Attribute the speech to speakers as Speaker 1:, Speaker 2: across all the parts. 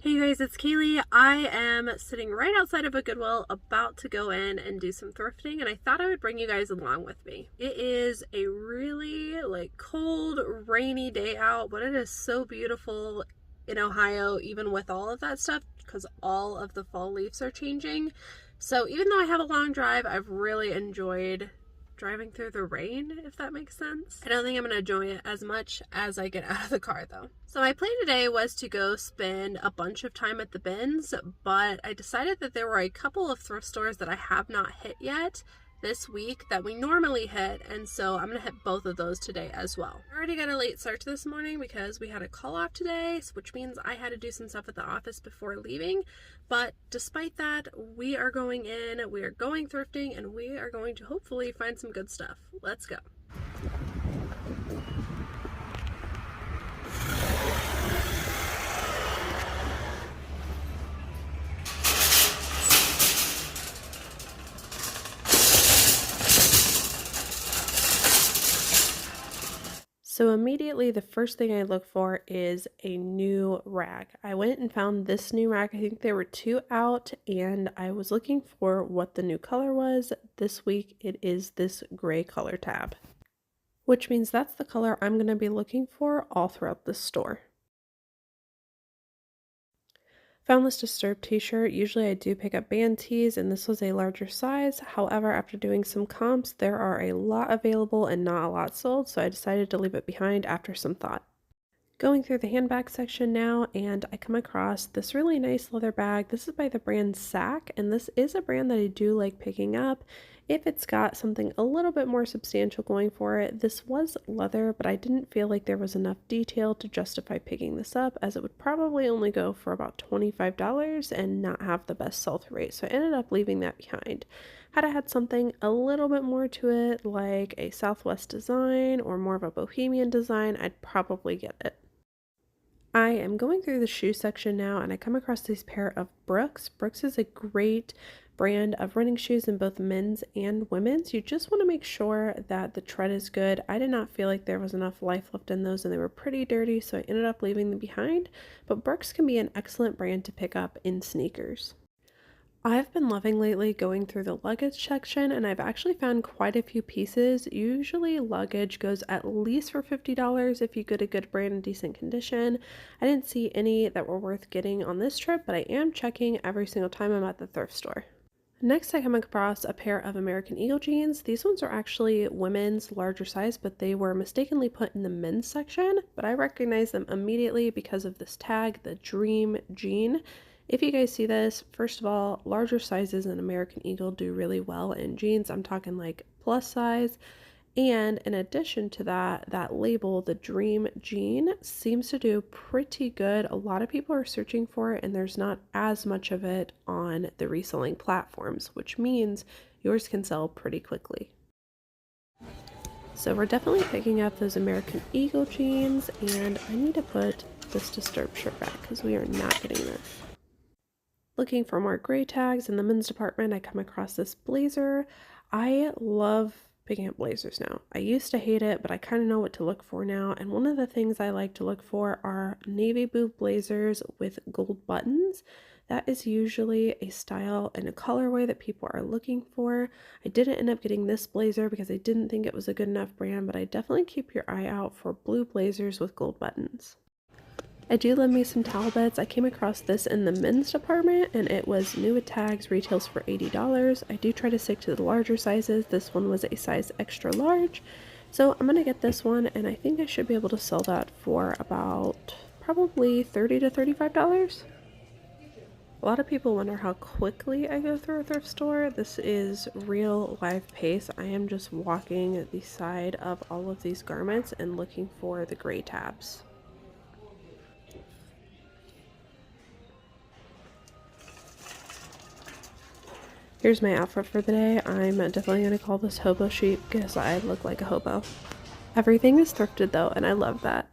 Speaker 1: Hey guys, it's Cayley. I am sitting right outside of a Goodwill about to go in and do some thrifting, and I thought I would bring you guys along with me. It is a really cold, rainy day out, but it is so beautiful in Ohio, even with all of that stuff, because all of the fall leaves are changing. So even though I have a long drive, I've really enjoyed driving through the rain, if that makes sense. I don't think I'm going to enjoy it as much as I get out of the car though. So my plan today was to go spend a bunch of time at the bins, but I decided that there were a couple of thrift stores that I have not hit yet this week that we normally hit, and so I'm gonna hit both of those today as well. I already got a late start this morning because we had a call off today, which means I had to do some stuff at the office before leaving, but despite that, we are going in, we are going thrifting, and we are going to hopefully find some good stuff. Let's go. So immediately the first thing I look for is a new rack. I went and found this new rack. I think there were two out, and I was looking for what the new color was. This week it is this gray color tab, which means that's the color I'm going to be looking for all throughout the store. Found this Disturbed t-shirt. Usually I do pick up band tees, and this was a larger size. However, after doing some comps, there are a lot available and not a lot sold, so I decided to leave it behind after some thought. Going through the handbag section now, and I come across this really nice leather bag. This is by the brand Sack, and this is a brand that I do like picking up if it's got something a little bit more substantial going for it. This was leather, but I didn't feel like there was enough detail to justify picking this up, as it would probably only go for about $25 and not have the best sell-through rate, so I ended up leaving that behind. Had I had something a little bit more to it, like a Southwest design or more of a bohemian design, I'd probably get it. I am going through the shoe section now, and I come across this pair of Brooks. Brooks is a great brand of running shoes in both men's and women's. You just want to make sure that the tread is good. I did not feel like there was enough life left in those, and they were pretty dirty, so I ended up leaving them behind. But Brooks can be an excellent brand to pick up in sneakers. I've been loving lately going through the luggage section, and I've actually found quite a few pieces. Usually luggage goes at least for $50 if you get a good brand in decent condition. I didn't see any that were worth getting on this trip, but I am checking every single time I'm at the thrift store. Next, I come across a pair of American Eagle jeans. These ones are actually women's larger size, but they were mistakenly put in the men's section, but I recognize them immediately because of this tag, the Dream Jean. If you guys see this, first of all, larger sizes in American Eagle do really well in jeans. I'm talking like plus size. And in addition to that, that label, the Dream Jean, seems to do pretty good. A lot of people are searching for it, and there's not as much of it on the reselling platforms, which means yours can sell pretty quickly. So we're definitely picking up those American Eagle jeans, and I need to put this Disturbed shirt back because we are not getting this. Looking for more gray tags in the men's department, I come across this blazer. I love picking up blazers now. I used to hate it, but I kind of know what to look for now. And one of the things I like to look for are navy blue blazers with gold buttons. That is usually a style and a colorway that people are looking for. I didn't end up getting this blazer because I didn't think it was a good enough brand, but I definitely keep your eye out for blue blazers with gold buttons. I do love me some towel beds. I came across this in the men's department, and it was new with tags, retails for $80. I do try to stick to the larger sizes. This one was a size extra large, so I'm gonna get this one, and I think I should be able to sell that for about probably $30 to $35. A lot of people wonder how quickly I go through a thrift store. This is real live pace. I am just walking the side of all of these garments and looking for the gray tabs. Here's my outfit for the day. I'm definitely going to call this hobo chic because I look like a hobo. Everything is thrifted though, and I love that.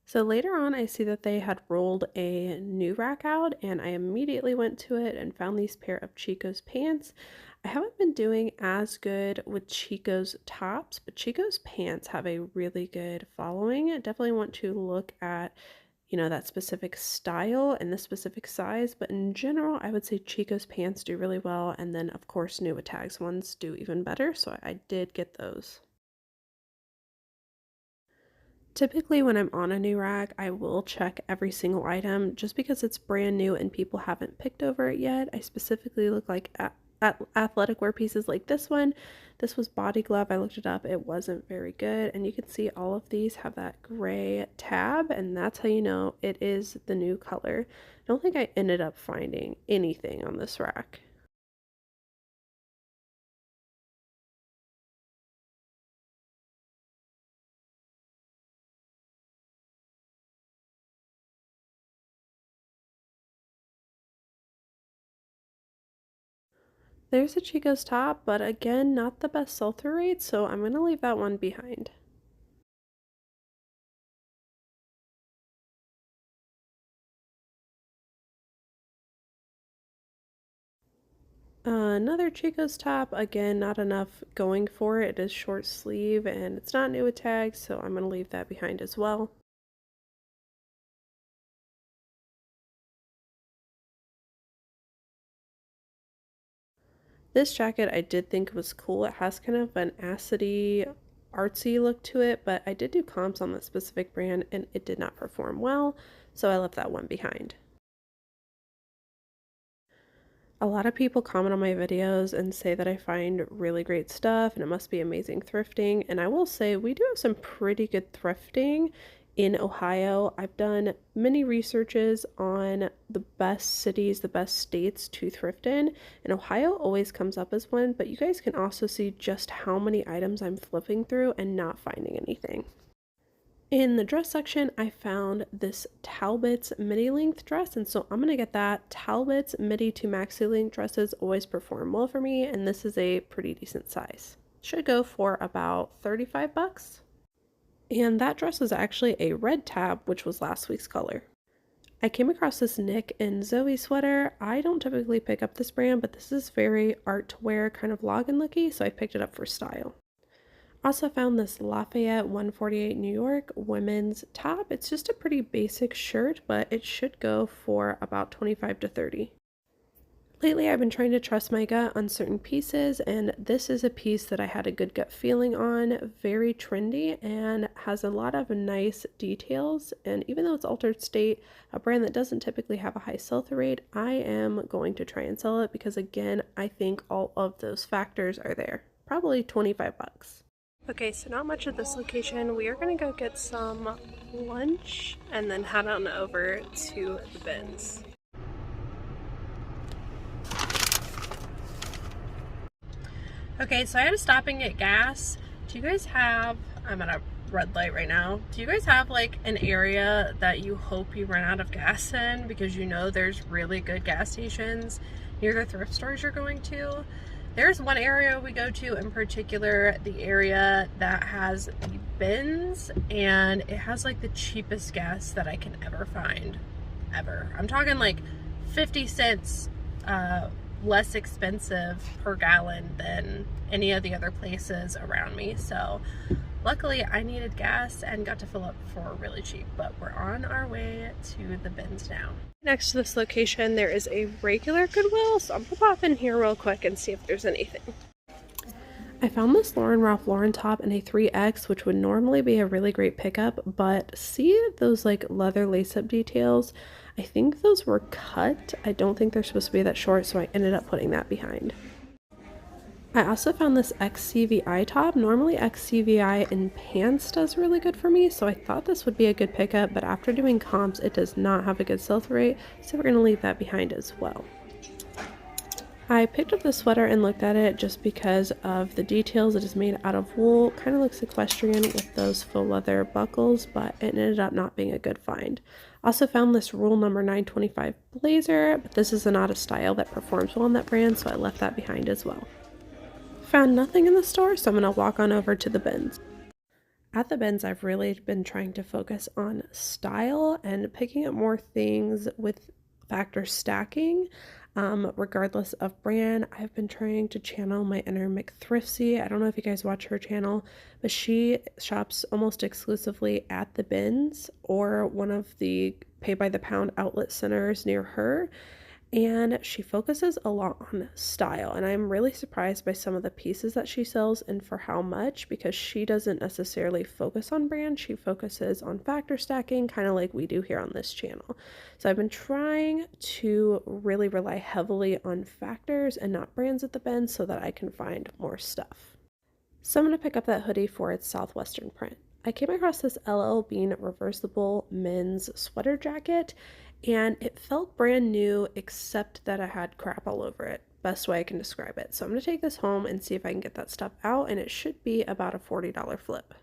Speaker 1: So later on, I see that they had rolled a new rack out, and I immediately went to it and found these pair of Chico's pants. I haven't been doing as good with Chico's tops, but Chico's pants have a really good following. I definitely want to look at that specific style and the specific size, but in general, I would say Chico's pants do really well, and then of course new with tags ones do even better, so I did get those. Typically, when I'm on a new rack, I will check every single item just because it's brand new and people haven't picked over it yet. I specifically look like at athletic wear pieces like this one. This was body glove. I looked it up. It wasn't very good. And you can see all of these have that gray tab, and that's how you know it is the new color. I don't think I ended up finding anything on this rack. There's a Chico's top, but again, not the best sell-through rate, so I'm gonna leave that one behind. Another Chico's top, again, not enough going for it. It is short sleeve and it's not new with tags, so I'm gonna leave that behind as well. This jacket I did think was cool. It has kind of an acidy, artsy look to it, but I did do comps on that specific brand and it did not perform well, so I left that one behind. A lot of people comment on my videos and say that I find really great stuff and it must be amazing thrifting. And I will say we do have some pretty good thrifting in Ohio. I've done many researches on the best cities, the best states to thrift in, and Ohio always comes up as one, but you guys can also see just how many items I'm flipping through and not finding anything. In the dress section, I found this Talbot's midi length dress, and so I'm gonna get that. Talbot's midi to maxi length dresses always perform well for me, and this is a pretty decent size. Should go for about 35 bucks. And that dress is actually a red tab, which was last week's color. I came across this Nick and Zoe sweater. I don't typically pick up this brand, but this is very art to wear, kind of login looky, so I picked it up for style. Also found this Lafayette 148 New York women's top. It's just a pretty basic shirt, but it should go for about 25 to 30. Lately, I've been trying to trust my gut on certain pieces, and this is a piece that I had a good gut feeling on. Very trendy and has a lot of nice details. And even though it's altered state, a brand that doesn't typically have a high sell-through rate, I am going to try and sell it because, again, I think all of those factors are there. Probably 25 bucks. Okay, so not much at this location. We are gonna go get some lunch and then head on over to the bins. Okay, so I had to stop and get gas. Do you guys have, I'm at a red light right now. Do you guys have like an area that you hope you run out of gas in because you know there's really good gas stations near the thrift stores you're going to? There's one area we go to in particular, the area that has the bins, and it has like the cheapest gas that I can ever find, ever. I'm talking like 50 cents less expensive per gallon than any of the other places around me. So luckily I needed gas and got to fill up for really cheap, but we're on our way to the bins now. Next to this location, there is a regular Goodwill, so I'm gonna pop in here real quick and see if there's anything. I found this Lauren Ralph Lauren top in a 3X, which would normally be a really great pickup, but see those like leather lace-up details? I think those were cut. I don't think they're supposed to be that short, so I ended up putting that behind. I also found this XCVI top. Normally XCVI in pants does really good for me, so I thought this would be a good pickup, but after doing comps, it does not have a good sell-through rate, so we're going to leave that behind as well. I picked up the sweater and looked at it just because of the details. It is made out of wool, kind of looks equestrian with those faux leather buckles, but it ended up not being a good find. Also found this Rule Number 925 blazer, but this is not a style that performs well on that brand, so I left that behind as well. Found nothing in the store, so I'm going to walk on over to the bins. At the bins, I've really been trying to focus on style and picking up more things with factor stacking. Regardless of brand, I've been trying to channel my inner McThriftsy. I don't know if you guys watch her channel, but she shops almost exclusively at the bins or one of the pay by the pound outlet centers near her. And she focuses a lot on style, and I'm really surprised by some of the pieces that she sells and for how much, because she doesn't necessarily focus on brand. She focuses on factor stacking, kind of like we do here on this channel. So I've been trying to really rely heavily on factors and not brands at the bin so that I can find more stuff. So I'm going to pick up that hoodie for its southwestern print. I came across this LL Bean reversible men's sweater jacket, and it felt brand new except that I had crap all over it. Best way I can describe it. So I'm going to take this home and see if I can get that stuff out, and it should be about a $40 flip.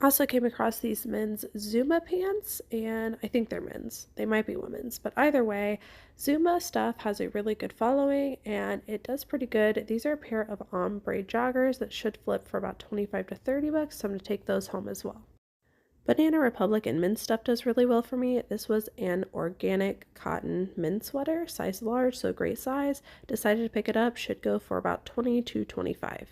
Speaker 1: Also came across these men's Zuma pants, and I think they're men's. They might be women's, but either way, Zuma stuff has a really good following, and it does pretty good. These are a pair of ombre joggers that should flip for about 25 to 30 bucks, so I'm going to take those home as well. Banana Republic and men's stuff does really well for me. This was an organic cotton men's sweater, size large, so great size. Decided to pick it up, should go for about 20 to 25.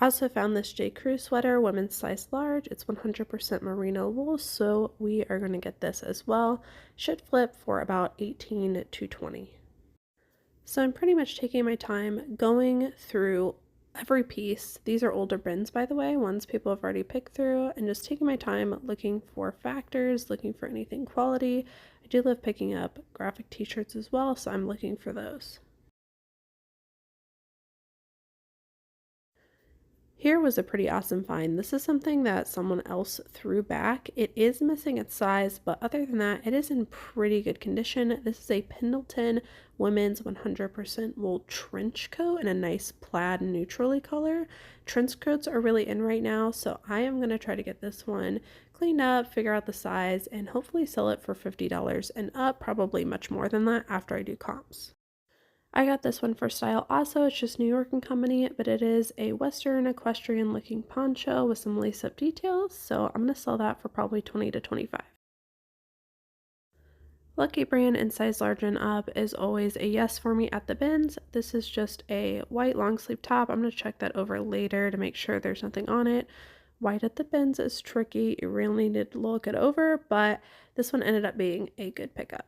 Speaker 1: Also found this J. Crew sweater, women's size large. It's 100% merino wool, so we are going to get this as well. Should flip for about 18 to 20. So I'm pretty much taking my time going through every piece. These are older bins, by the way, ones people have already picked through, and just taking my time looking for factors, looking for anything quality. I do love picking up graphic t-shirts as well, so I'm looking for those. Here was a pretty awesome find. This is something that someone else threw back. It is missing its size, but other than that, it is in pretty good condition. This is a Pendleton women's 100% wool trench coat in a nice plaid neutrally color. Trench coats are really in right now, so I am going to try to get this one cleaned up, figure out the size, and hopefully sell it for $50 and up, probably much more than that after I do comps. I got this one for style also. It's just New York and Company, but it is a Western equestrian looking poncho with some lace up details. So I'm going to sell that for probably 20 to 25. Lucky brand and size large and up is always a yes for me at the bins. This is just a white long sleeve top. I'm going to check that over later to make sure there's nothing on it. White at the bins is tricky. You really need to look it over, but this one ended up being a good pickup.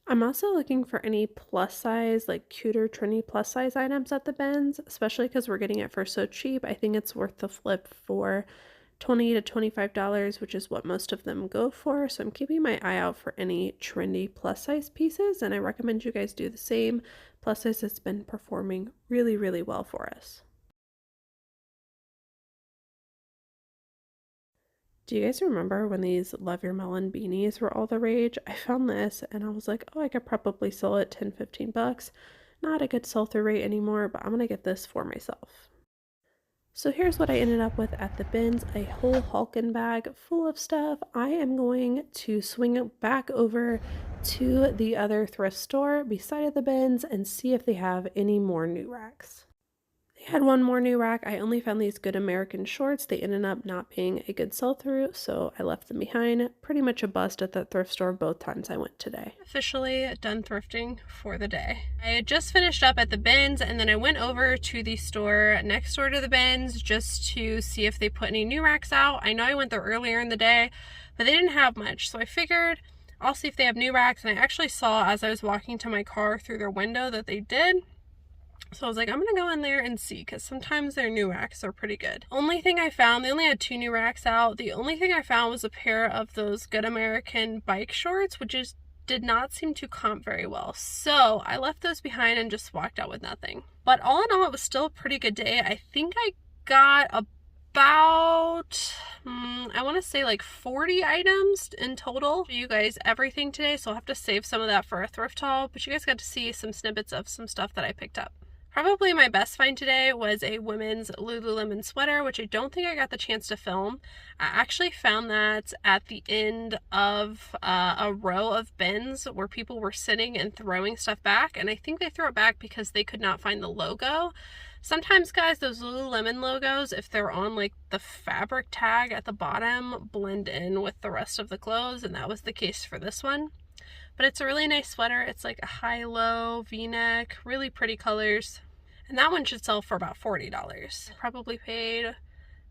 Speaker 1: I'm also looking for any plus size, like cuter, trendy plus size items at the bins, especially because we're getting it for so cheap. I think it's worth the flip for $20 to $25, which is what most of them go for. So I'm keeping my eye out for any trendy plus size pieces, and I recommend you guys do the same. Plus size has been performing really, really well for us. Do you guys remember when these Love Your Melon beanies were all the rage? I found this and I was like, oh, I could probably sell it 10, 15 bucks. Not a good sell-through rate anymore, but I'm gonna get this for myself. So here's what I ended up with at the bins, a whole Hulkin bag full of stuff. I am going to swing it back over to the other thrift store beside the bins and see if they have any more new racks. They had one more new rack. I only found these Good American shorts. They ended up not being a good sell-through, so I left them behind. Pretty much a bust at the thrift store both times I went today. Officially done thrifting for the day. I had just finished up at the bins, and then I went over to the store next door to the bins just to see if they put any new racks out. I know I went there earlier in the day, but they didn't have much, so I figured I'll see if they have new racks, and I actually saw as I was walking to my car through their window that they did. So I was like, I'm gonna go in there and see, because sometimes their new racks are pretty good. Only thing I found, they only had 2 new racks out. The only thing I found was a pair of those Good American bike shorts, which did not seem to comp very well. So I left those behind and just walked out with nothing. But all in all, it was still a pretty good day. I think I got about, I want to say like 40 items in total. For you guys, everything today, so I'll have to save some of that for a thrift haul. But you guys got to see some snippets of some stuff that I picked up. Probably my best find today was a women's Lululemon sweater, which I don't think I got the chance to film. I actually found that at the end of a row of bins where people were sitting and throwing stuff back, and I think they threw it back because they could not find the logo. Sometimes, guys, those Lululemon logos, if they're on like the fabric tag at the bottom, blend in with the rest of the clothes, and that was the case for this one. But it's a really nice sweater. It's like a high-low V-neck, really pretty colors. And that one should sell for about $40. I probably paid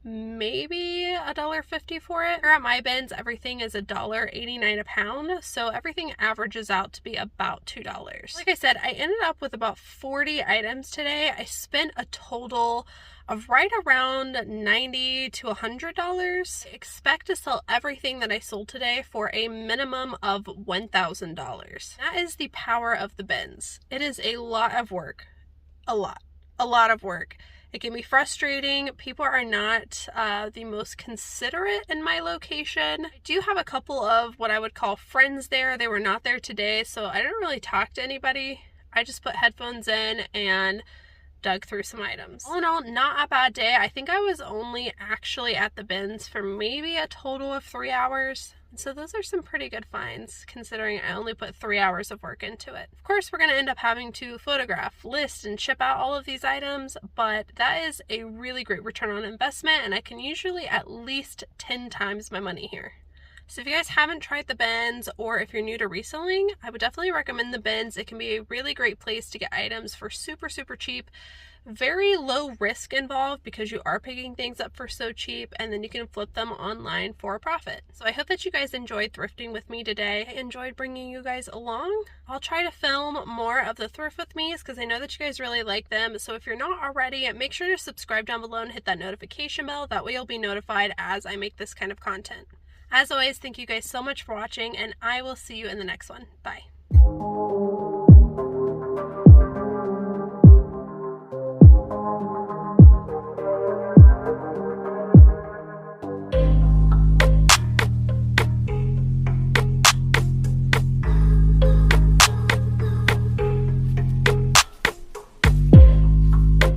Speaker 1: maybe $1.50 for it. Here at my bins, everything is $1.89 a pound, so everything averages out to be about $2. Like I said, I ended up with about 40 items today. I spent a total of right around $90 to $100. Expect to sell everything that I sold today for a minimum of $1,000. That is the power of the bins. It is a lot of work. A lot of work. It can be frustrating. People are not the most considerate in my location. I do have a couple of what I would call friends there. They were not there today, so I didn't really talk to anybody. I just put headphones in and dug through some items. All in all, not a bad day. I think I was only actually at the bins for maybe a total of 3 hours. So those are some pretty good finds, considering I only put 3 hours of work into it. Of course, we're going to end up having to photograph, list, and ship out all of these items, but that is a really great return on investment, and I can usually at least 10 times my money here. So if you guys haven't tried the bins, or if you're new to reselling, I would definitely recommend the bins. It can be a really great place to get items for super, super cheap. Very low risk involved because you are picking things up for so cheap, and then you can flip them online for a profit. So I hope that you guys enjoyed thrifting with me today. I enjoyed bringing you guys along. I'll try to film more of the thrift with me's because I know that you guys really like them. So if you're not already, make sure to subscribe down below and hit that notification bell. That way you'll be notified as I make this kind of content. As always, thank you guys so much for watching, and I will see you in the next one. Bye.